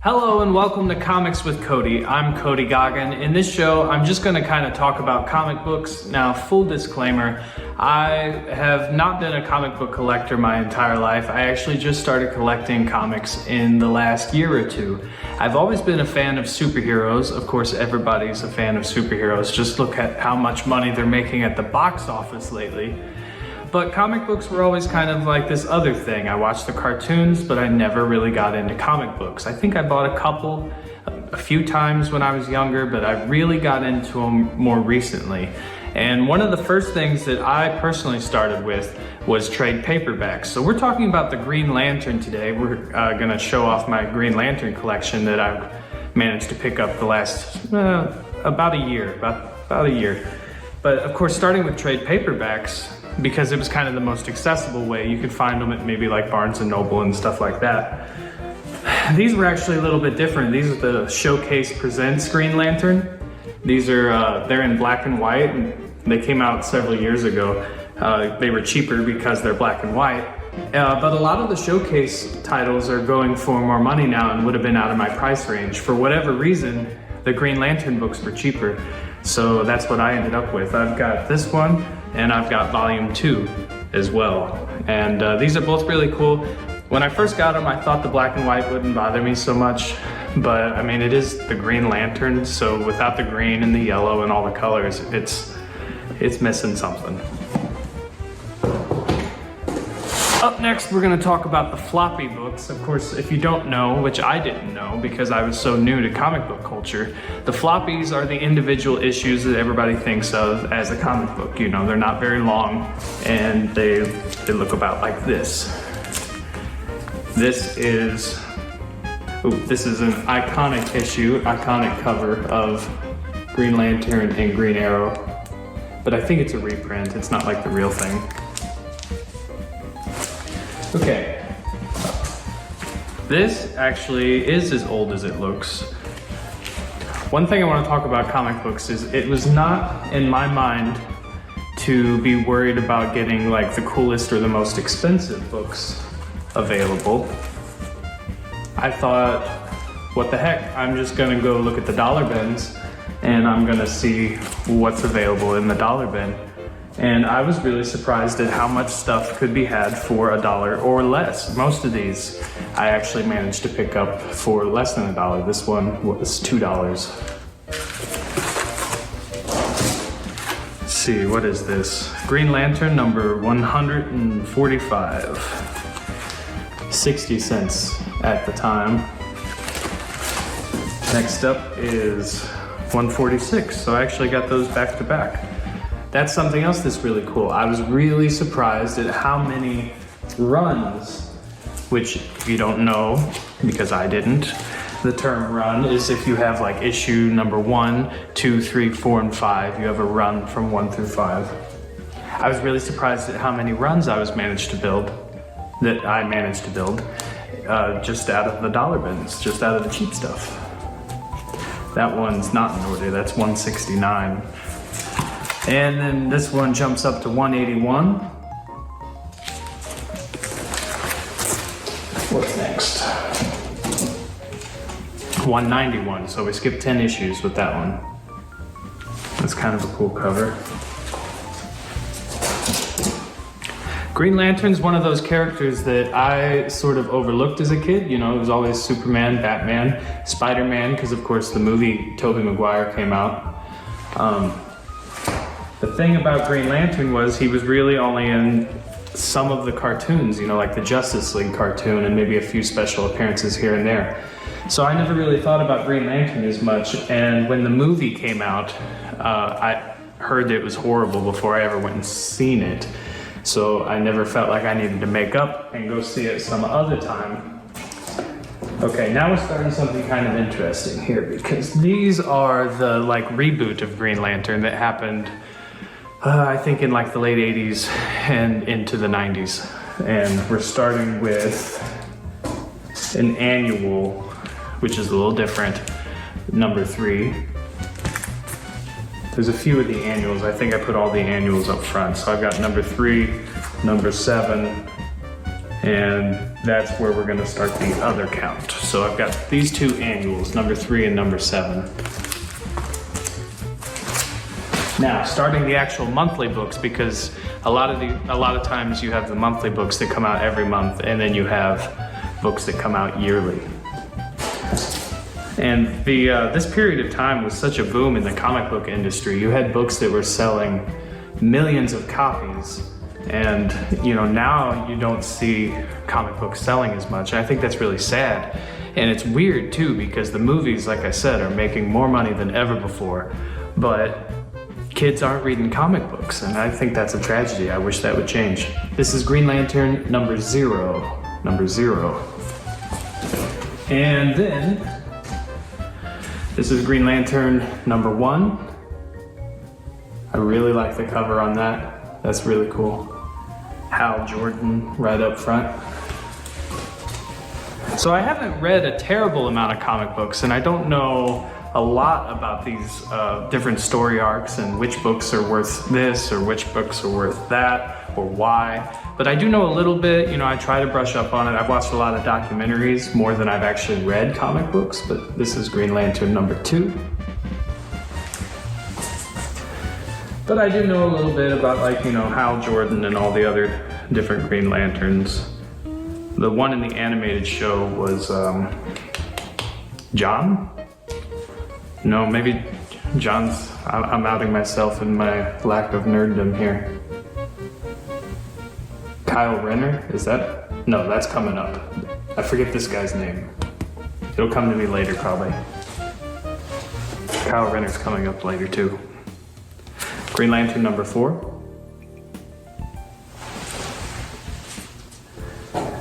Hello and welcome to Comics with Cody. I'm Cody Goggin. In this show, I'm just going to kind of talk about comic books. Now, full disclaimer, I have not been a comic book collector my entire life. I actually just started collecting comics in the last year or two. I've always been a fan of superheroes. Of course, everybody's a fan of superheroes. Just look at how much money they're making at the box office lately. But comic books were always kind of like this other thing. I watched the cartoons, but I never really got into comic books. I think I bought a few times when I was younger, but I really got into them more recently. And one of the first things that I personally started with was trade paperbacks. So we're talking about the Green Lantern today. We're gonna show off my Green Lantern collection that I've managed to pick up the last, about a year. But of course, starting with trade paperbacks, because it was kind of the most accessible way. You could find them at maybe like Barnes & Noble and stuff like that. These were actually a little bit different. These are the Showcase Presents Green Lantern. These are, they're in black and white, and they came out several years ago. They were cheaper because they're black and white. But a lot of the Showcase titles are going for more money now and would have been out of my price range. For whatever reason, the Green Lantern books were cheaper. So that's what I ended up with. I've got this one, and I've got volume 2 as well. And these are both really cool. When I first got them, I thought the black and white wouldn't bother me so much, but I mean, it is the Green Lantern, so without the green and the yellow and all the colors, it's missing something. Up next, we're gonna talk about the Floppy Books. Of course, if you don't know, which I didn't know because I was so new to comic book culture, the floppies are the individual issues that everybody thinks of as a comic book. You know, they're not very long and they look about like this. This is an iconic issue, iconic cover of Green Lantern and Green Arrow, but I think it's a reprint. It's not like the real thing. Okay, this actually is as old as it looks. One thing I want to talk about comic books is it was not in my mind to be worried about getting like the coolest or the most expensive books available. I thought, what the heck, I'm just gonna go look at the dollar bins and I'm gonna see what's available in the dollar bin. And I was really surprised at how much stuff could be had for $1 or less. Most of these I actually managed to pick up for less than $1. This one was $2. Let's see, what is this? Green Lantern number 145. 60 cents at the time. Next up is 146, so I actually got those back to back. That's something else that's really cool. I was really surprised at how many runs, which if you don't know, because I didn't, the term run is if you have like issue number 1, 2, 3, 4, and 5, you have a run from 1 through 5. I was really surprised at how many runs I managed to build, just out of the dollar bins, just out of the cheap stuff. That one's not in order, that's 169. And then this one jumps up to 181. What's next? 191, so we skipped 10 issues with that one. That's kind of a cool cover. Green Lantern's one of those characters that I sort of overlooked as a kid. You know, it was always Superman, Batman, Spider-Man, because of course the movie Tobey Maguire came out. The thing about Green Lantern was he was really only in some of the cartoons, you know, like the Justice League cartoon and maybe a few special appearances here and there. So I never really thought about Green Lantern as much, and when the movie came out, I heard that it was horrible before I ever went and seen it. So I never felt like I needed to make up and go see it some other time. Okay, now we're starting something kind of interesting here, because these are the like reboot of Green Lantern that happened I think in like the late 80s and into the 90s. And we're starting with an annual, which is a little different, number 3. There's a few of the annuals. I think I put all the annuals up front. So I've got number 3, number 7, And that's where we're gonna start the other count. So I've got these two annuals, number 3 and number 7. Now, starting the actual monthly books, because a lot of times you have the monthly books that come out every month, and then you have books that come out yearly. And this period of time was such a boom in the comic book industry. You had books that were selling millions of copies, and now you don't see comic books selling as much. I think that's really sad. And it's weird too, because the movies, like I said, are making more money than ever before, but kids aren't reading comic books, and I think that's a tragedy. I wish that would change. This is Green Lantern number 0. And then this is Green Lantern number 1. I really like the cover on that. That's really cool. Hal Jordan right up front. So I haven't read a terrible amount of comic books, and I don't know a lot about these different story arcs and which books are worth this or which books are worth that or why. But I do know a little bit. I try to brush up on it. I've watched a lot of documentaries more than I've actually read comic books, but this is Green Lantern number 2. But I do know a little bit about Hal Jordan and all the other different Green Lanterns. The one in the animated show was John? No, maybe John's, I'm outing myself in my lack of nerddom here. Kyle Renner, is that? No, that's coming up. I forget this guy's name. It'll come to me later probably. Kyle Renner's coming up later too. Green Lantern number 4.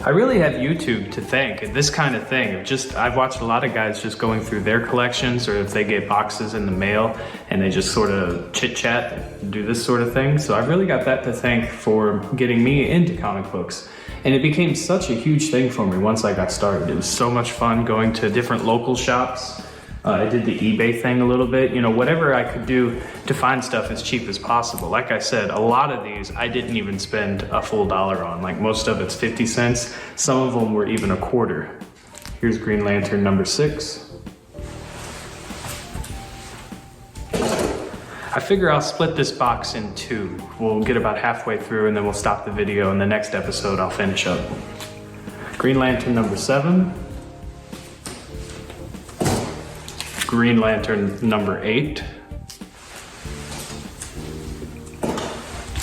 I really have YouTube to thank, and this kind of thing. I've watched a lot of guys just going through their collections, or if they get boxes in the mail and they just sort of chit chat, do this sort of thing. So I've really got that to thank for getting me into comic books. And it became such a huge thing for me once I got started. It was so much fun going to different local shops. I did the eBay thing a little bit, whatever I could do to find stuff as cheap as possible. Like I said, a lot of these I didn't even spend a full dollar on. Like most of it's 50 cents. Some of them were even a quarter. Here's Green Lantern number 6. I figure I'll split this box in 2. We'll get about halfway through and then we'll stop the video, and the next episode I'll finish up. Green Lantern number 7. Green Lantern number 8.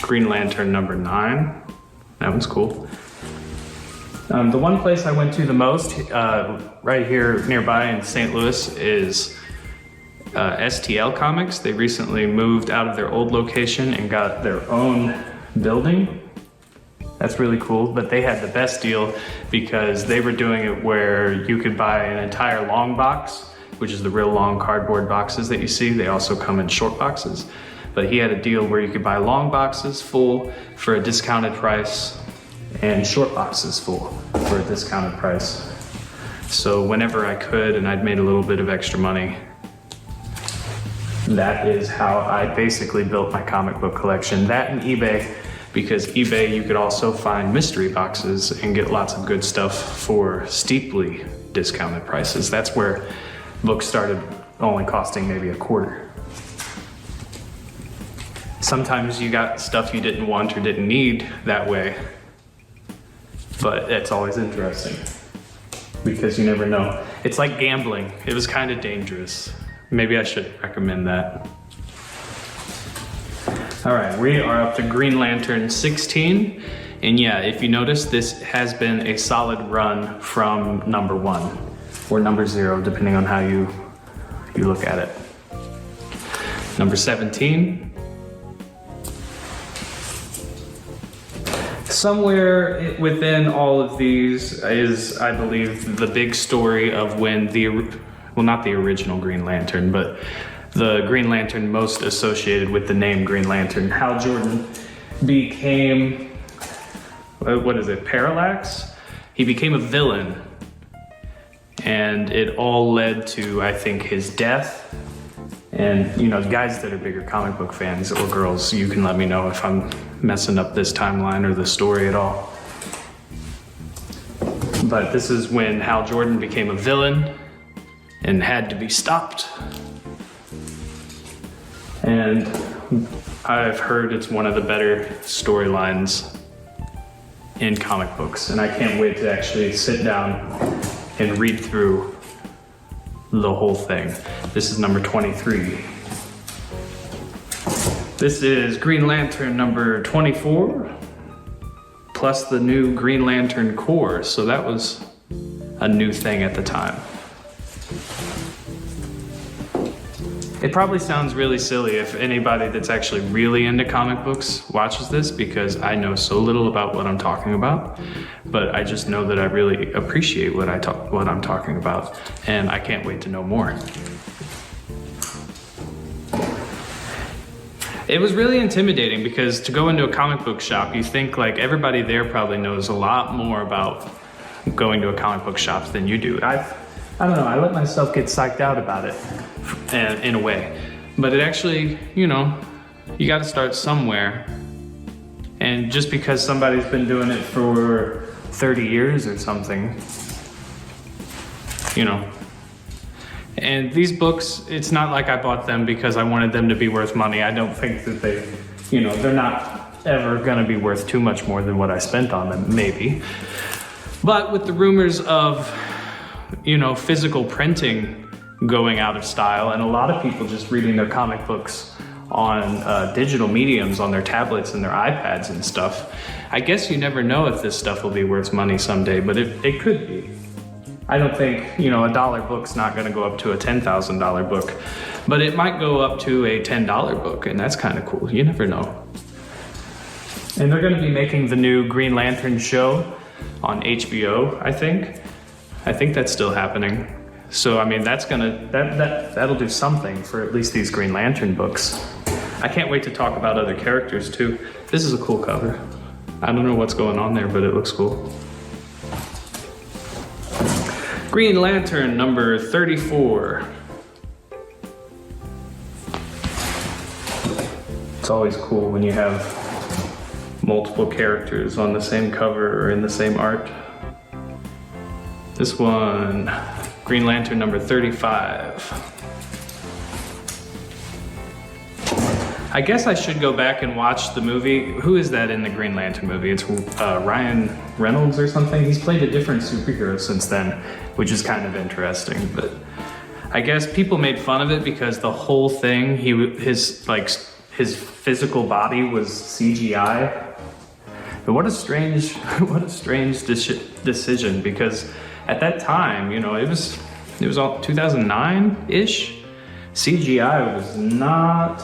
Green Lantern number 9. That one's cool. The one place I went to the most, right here nearby in St. Louis, is STL Comics. They recently moved out of their old location and got their own building. That's really cool, but they had the best deal because they were doing it where you could buy an entire long box, which is the real long cardboard boxes that you see. They also come in short boxes. But he had a deal where you could buy long boxes full for a discounted price and short boxes full for a discounted price. So whenever I could and I'd made a little bit of extra money, that is how I basically built my comic book collection. That and eBay, because eBay you could also find mystery boxes and get lots of good stuff for steeply discounted prices. That's where books started only costing maybe a quarter. Sometimes you got stuff you didn't want or didn't need that way, but it's always interesting because you never know. It's like gambling. It was kind of dangerous. Maybe I shouldn't recommend that. All right, we are up to Green Lantern 16. And yeah, if you notice, this has been a solid run from number 1. Or number 0, depending on how you look at it. Number 17. Somewhere within all of these is, I believe, the big story of when not the original Green Lantern, but the Green Lantern most associated with the name Green Lantern, Hal Jordan, became, Parallax? He became a villain. And it all led to, I think, his death. And, guys that are bigger comic book fans, or girls, you can let me know if I'm messing up this timeline or the story at all. But this is when Hal Jordan became a villain and had to be stopped. And I've heard it's one of the better storylines in comic books, and I can't wait to actually sit down and read through the whole thing. This is number 23. This is Green Lantern number 24, plus the new Green Lantern Corps, so that was a new thing at the time. It probably sounds really silly if anybody that's actually really into comic books watches this, because I know so little about what I'm talking about, but I just know that I really appreciate what I'm talking about, and I can't wait to know more. It was really intimidating because to go into a comic book shop, you think like everybody there probably knows a lot more about going to a comic book shop than you do. I don't know, I let myself get psyched out about it in a way. But it actually, you know, you gotta start somewhere. And just because somebody's been doing it for 30 years or something, you know. And these books, it's not like I bought them because I wanted them to be worth money. I don't think that they, you know, they're not ever gonna be worth too much more than what I spent on them, maybe. But with the rumors of, you know, physical printing going out of style, and a lot of people just reading their comic books on digital mediums on their tablets and their iPads and stuff, I guess you never know if this stuff will be worth money someday, but it could be. I don't think, you know, a $1 book's not gonna go up to a $10,000 book, but it might go up to a $10 book, and that's kind of cool. You never know. And they're gonna be making the new Green Lantern show on HBO, I think. I think that's still happening. So, I mean, that'll do something for at least these Green Lantern books. I can't wait to talk about other characters too. This is a cool cover. I don't know what's going on there, but it looks cool. Green Lantern number 34. It's always cool when you have multiple characters on the same cover or in the same art. This one, Green Lantern number 35. I guess I should go back and watch the movie. Who is that in the Green Lantern movie? It's Ryan Reynolds or something. He's played a different superhero since then, which is kind of interesting. But I guess people made fun of it because the whole thing, his physical body was CGI. But what a strange decision, because at that time, you know, it was all 2009-ish. CGI was not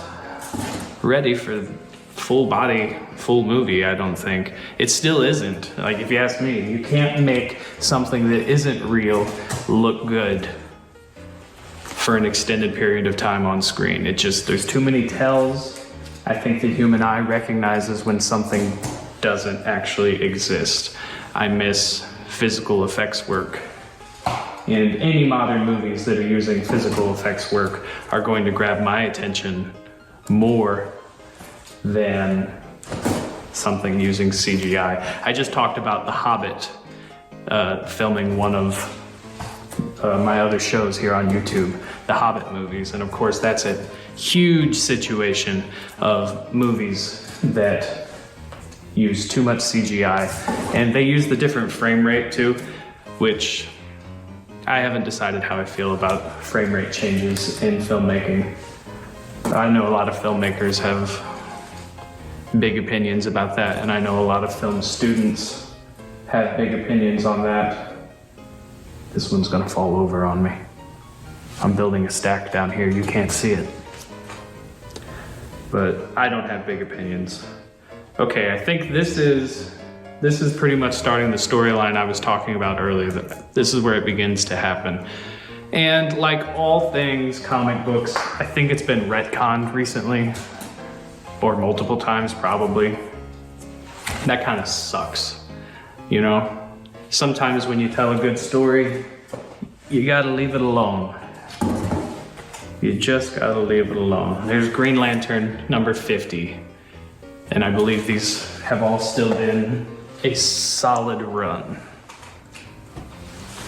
ready for full body, full movie, I don't think. It still isn't. Like, if you ask me, you can't make something that isn't real look good for an extended period of time on screen. There's too many tells. I think the human eye recognizes when something doesn't actually exist. I miss physical effects work. And any modern movies that are using physical effects work are going to grab my attention more than something using CGI. I just talked about The Hobbit filming one of my other shows here on YouTube, The Hobbit movies, and of course that's a huge situation of movies that use too much CGI, and they use the different frame rate too, which I haven't decided how I feel about frame rate changes in filmmaking. I know a lot of filmmakers have big opinions about that, and I know a lot of film students have big opinions on that. This one's gonna fall over on me. I'm building a stack down here, you can't see it. But I don't have big opinions. Okay, I think this is pretty much starting the storyline I was talking about earlier. This is where it begins to happen. And like all things comic books, I think it's been retconned recently, or multiple times probably. That kind of sucks, you know? Sometimes when you tell a good story, you gotta leave it alone. You just gotta leave it alone. There's Green Lantern number 50. And I believe these have all still been a solid run.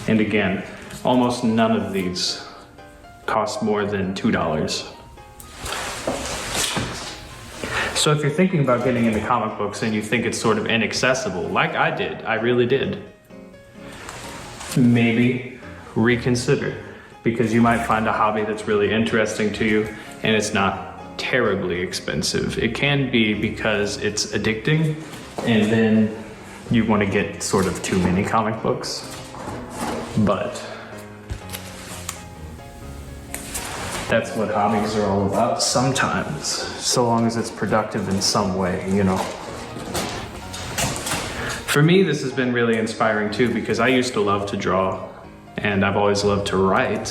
And again, almost none of these cost more than $2. So if you're thinking about getting into comic books and you think it's sort of inaccessible, like I did, I really did, maybe reconsider, because you might find a hobby that's really interesting to you and it's not terribly expensive. It can be because it's addicting and then you want to get sort of too many comic books, but that's what hobbies are all about sometimes, so long as it's productive in some way, you know. For me, this has been really inspiring too, because I used to love to draw and I've always loved to write.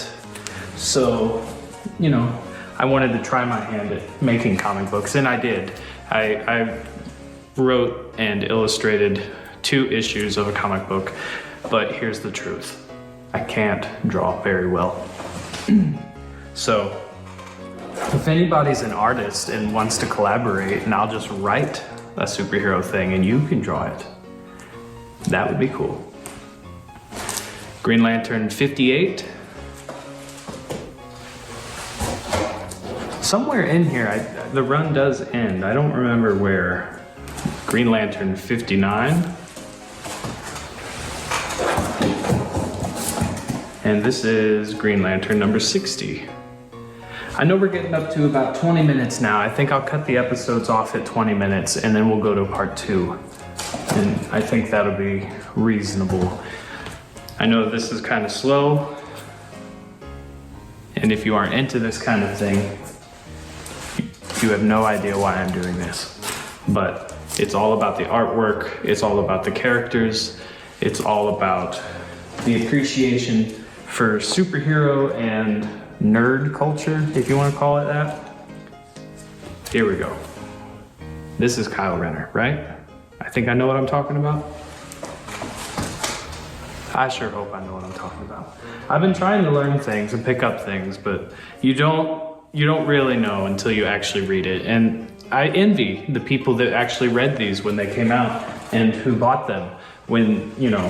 So, you know, I wanted to try my hand at making comic books, and I did. I wrote and illustrated 2 issues of a comic book, but here's the truth. I can't draw very well. So, if anybody's an artist and wants to collaborate and I'll just write a superhero thing and you can draw it, that would be cool. Green Lantern 58. Somewhere in here, the run does end. I don't remember where. Green Lantern 59. And this is Green Lantern number 60. I know we're getting up to about 20 minutes now. I think I'll cut the episodes off at 20 minutes and then we'll go to part 2. And I think that'll be reasonable. I know this is kind of slow. And if you aren't into this kind of thing, you have no idea why I'm doing this. But it's all about the artwork. It's all about the characters. It's all about the appreciation for superhero and nerd culture, if you want to call it that. Here we go. This is Kyle Renner, right? I think I know what I'm talking about. I sure hope I know what I'm talking about. I've been trying to learn things and pick up things, but you don't really know until you actually read it. And I envy the people that actually read these when they came out and who bought them when, you know,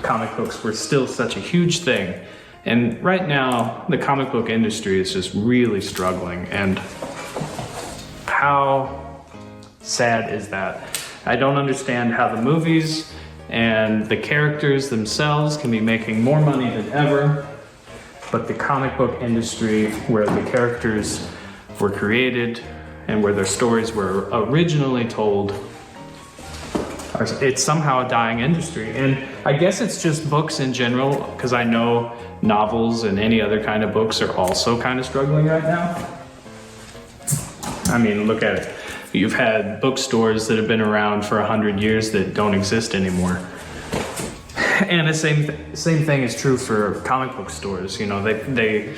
comic books were still such a huge thing. And right now, the comic book industry is just really struggling, and how sad is that? I don't understand how the movies and the characters themselves can be making more money than ever, but the comic book industry, where the characters were created and where their stories were originally told, it's somehow a dying industry. And I guess it's just books in general, because I know novels and any other kind of books are also kind of struggling right now. I mean, look at it. You've had bookstores that have been around for 100 years that don't exist anymore. And the same thing is true for comic book stores. You know, they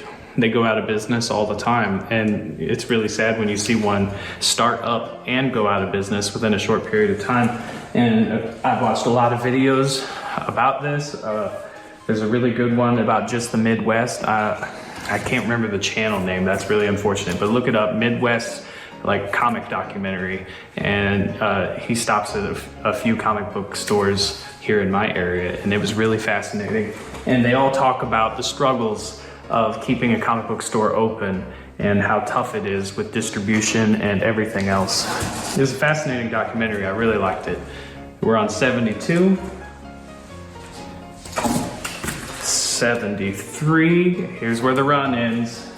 go out of business all the time, and it's really sad when you see one start up and go out of business within a short period of time. And I've watched a lot of videos about this. There's a really good one about just the Midwest. I can't remember the channel name. That's really unfortunate, but look it up, Midwest like comic documentary. And he stops at a few comic book stores here in my area, and it was really fascinating. And they all talk about the struggles of keeping a comic book store open and how tough it is with distribution and everything else. It was a fascinating documentary. I really liked it. We're on 72. 73. Here's where the run ends.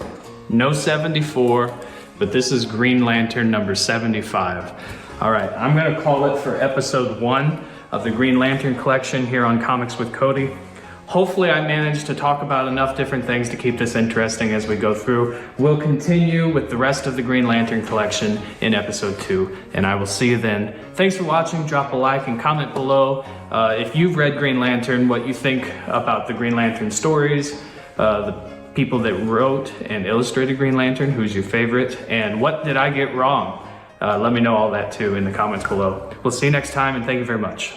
No 74, but this is Green Lantern number 75. All right, I'm gonna call it for episode 1 of the Green Lantern collection here on Comics with Cody. Hopefully I managed to talk about enough different things to keep this interesting as we go through. We'll continue with the rest of the Green Lantern collection in episode 2, and I will see you then. Thanks for watching. Drop a like and comment below if you've read Green Lantern, what you think about the Green Lantern stories, the people that wrote and illustrated Green Lantern, who's your favorite, and what did I get wrong? Let me know all that too in the comments below. We'll see you next time, and thank you very much.